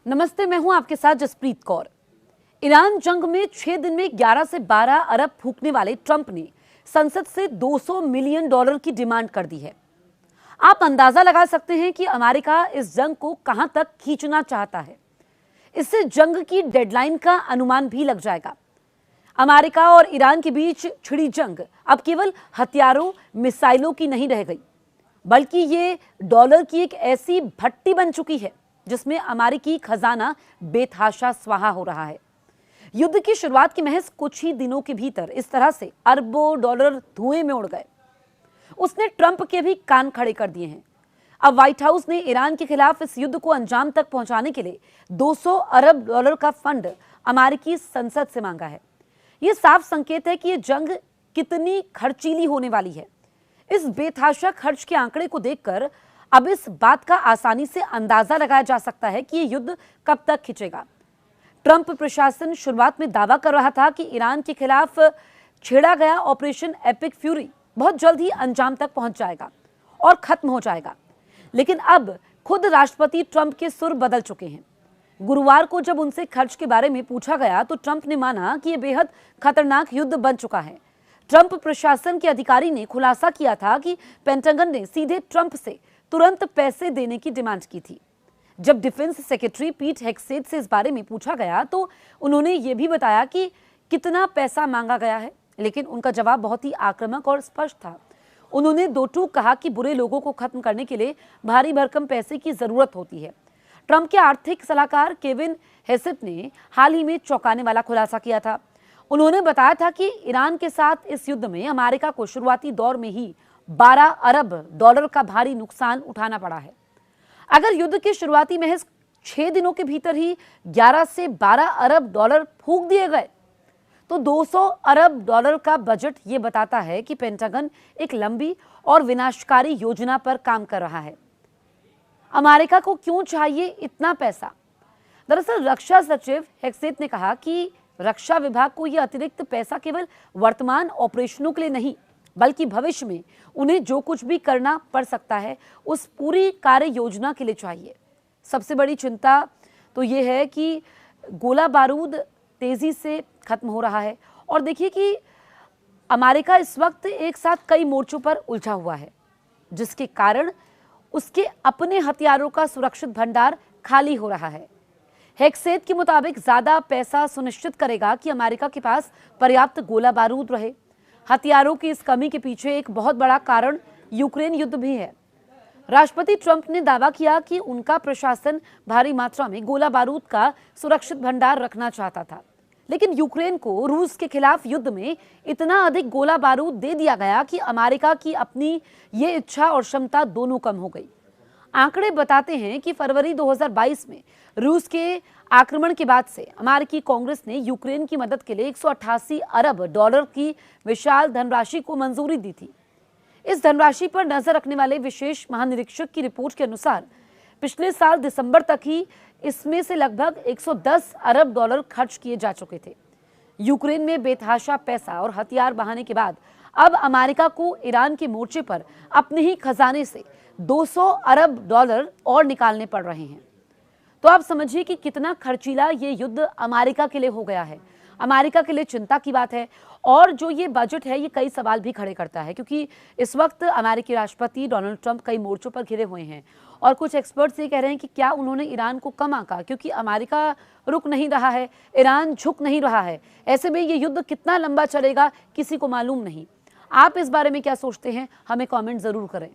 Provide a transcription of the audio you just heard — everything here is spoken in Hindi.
नमस्ते, मैं हूं आपके साथ जसप्रीत कौर। ईरान जंग में 6 दिन में 11 से 12 अरब फूंकने वाले ट्रंप ने संसद से $200 मिलियन की डिमांड कर दी है। आप अंदाजा लगा सकते हैं कि अमेरिका इस जंग को कहां तक खींचना चाहता है। इससे जंग की डेडलाइन का अनुमान भी लग जाएगा। अमेरिका और ईरान के बीच छिड़ी जंग अब केवल हथियारों, मिसाइलों की नहीं रह गई, बल्कि ये डॉलर की एक ऐसी भट्टी बन चुकी है जिसमें अमेरिकी खजाना बेतहाशा स्वाहा हो रहा है। युद्ध की शुरुआत के महज कुछ ही दिनों के भीतर इस तरह से अरबों डॉलर धुएं में उड़ गए। उसने ट्रंप के भी कान खड़े कर दिए हैं। अब व्हाइट हाउस ने ईरान के खिलाफ इस युद्ध को अंजाम तक पहुंचाने के लिए $200 अरब का फंड अमेरिकी संसद से मांगा है। यह साफ संकेत है कि यह जंग कितनी खर्चीली होने वाली है। इस बेतहाशा खर्च के आंकड़े को देखकर अब इस बात का आसानी से अंदाजा लगाया जा सकता है कि यह युद्ध कब तक खिंचेगा। ट्रंप प्रशासन शुरुआत में दावा कर रहा था कि ईरान के खिलाफ छेड़ा गया ऑपरेशन एपिक फ्यूरी बहुत जल्द ही अंजाम तक पहुंच जाएगा और खत्म हो जाएगा। लेकिन अब खुद राष्ट्रपति ट्रंप के सुर बदल चुके हैं। गुरुवार को जब उनसे खर्च के बारे में पूछा गया तो ट्रंप ने माना कि यह बेहद खतरनाक युद्ध बन चुका है। ट्रंप प्रशासन के अधिकारी ने खुलासा किया था कि पेंटागन ने सीधे ट्रंप से तुरंत पैसे देने की डिमांड की थी। जब डिफेंस सेक्रेटरी पीट हेग्सेथ से इस बारे में पूछा गया तो उन्होंने ये भी बताया कि कितना पैसा मांगा गया है, लेकिन उनका जवाब बहुत ही आक्रामक और स्पष्ट था। उन्होंने दो टूक कहा कि बुरे लोगों को खत्म करने के लिए भारी भरकम पैसे की जरूरत होती है। ट्रंप के आर्थिक सलाहकार केविन हेसेट ने हाल ही में चौंकाने वाला खुलासा किया था। उन्होंने बताया था कि ईरान के साथ इस युद्ध में अमेरिका को शुरुआती दौर में ही $12 अरब का भारी नुकसान उठाना पड़ा है। अगर युद्ध के शुरुआती महज 6 दिनों के भीतर ही 11 से 12 अरब डॉलर फूंक दिए गए तो $200 अरब का बजट ये बताता है कि पेंटागन एक लंबी और विनाशकारी योजना पर काम कर रहा है। अमेरिका को क्यों चाहिए इतना पैसा? दरअसल रक्षा सचिव हेग्सेथ ने कहा कि रक्षा विभाग को यह अतिरिक्त पैसा केवल वर्तमान ऑपरेशनों के लिए नहीं, बल्कि भविष्य में उन्हें जो कुछ भी करना पड़ सकता है उस पूरी कार्य योजना के लिए चाहिए। सबसे बड़ी चिंता तो ये है कि गोला बारूद तेजी से खत्म हो रहा है और देखिए कि अमेरिका इस वक्त एक साथ कई मोर्चों पर उलझा हुआ है, जिसके कारण उसके अपने हथियारों का सुरक्षित भंडार खाली हो रहा है। हेग्सेथ के मुताबिक ज्यादा पैसा सुनिश्चित करेगा कि अमेरिका के पास पर्याप्त गोला बारूद रहे। हथियारों की इस कमी के पीछे एक बहुत बड़ा कारण यूक्रेन युद्ध भी है। राष्ट्रपति ट्रंप ने दावा किया कि उनका प्रशासन भारी मात्रा में गोला बारूद का सुरक्षित भंडार रखना चाहता था, लेकिन यूक्रेन को रूस के खिलाफ युद्ध में इतना अधिक गोला बारूद दे दिया गया कि अमेरिका की अपनी ये इच्छा और क्षमता दोनों कम हो गई। आंकड़े बताते हैं कि फरवरी 2022 में रूस के आक्रमण के बाद से अमेरिकी कांग्रेस ने यूक्रेन की मदद के लिए $188 अरब की विशाल धनराशि को मंजूरी दी थी। इस धनराशि पर नजर रखने वाले विशेष महानिरीक्षक की रिपोर्ट के अनुसार पिछले साल दिसंबर तक ही इसमें से लगभग $110 अरब खर्च किए जा चुके थे। यूक्रेन में बेतहाशा पैसा और हथियार बहाने के बाद अब अमेरिका को ईरान के मोर्चे पर अपने ही खजाने से $200 अरब और निकालने पड़ रहे हैं। तो आप समझिए कि कितना खर्चीला ये युद्ध अमेरिका के लिए हो गया है। अमेरिका के लिए चिंता की बात है और जो ये बजट है ये कई सवाल भी खड़े करता है, क्योंकि इस वक्त अमेरिकी राष्ट्रपति डोनाल्ड ट्रंप कई मोर्चों पर घिरे हुए हैं और कुछ एक्सपर्ट्स ये कह रहे हैं कि क्या उन्होंने ईरान को कम आंका, क्योंकि अमेरिका रुक नहीं रहा है, ईरान झुक नहीं रहा है। ऐसे में ये युद्ध कितना लंबा चलेगा किसी को मालूम नहीं। आप इस बारे में क्या सोचते हैं? हमें कॉमेंट जरूर करें।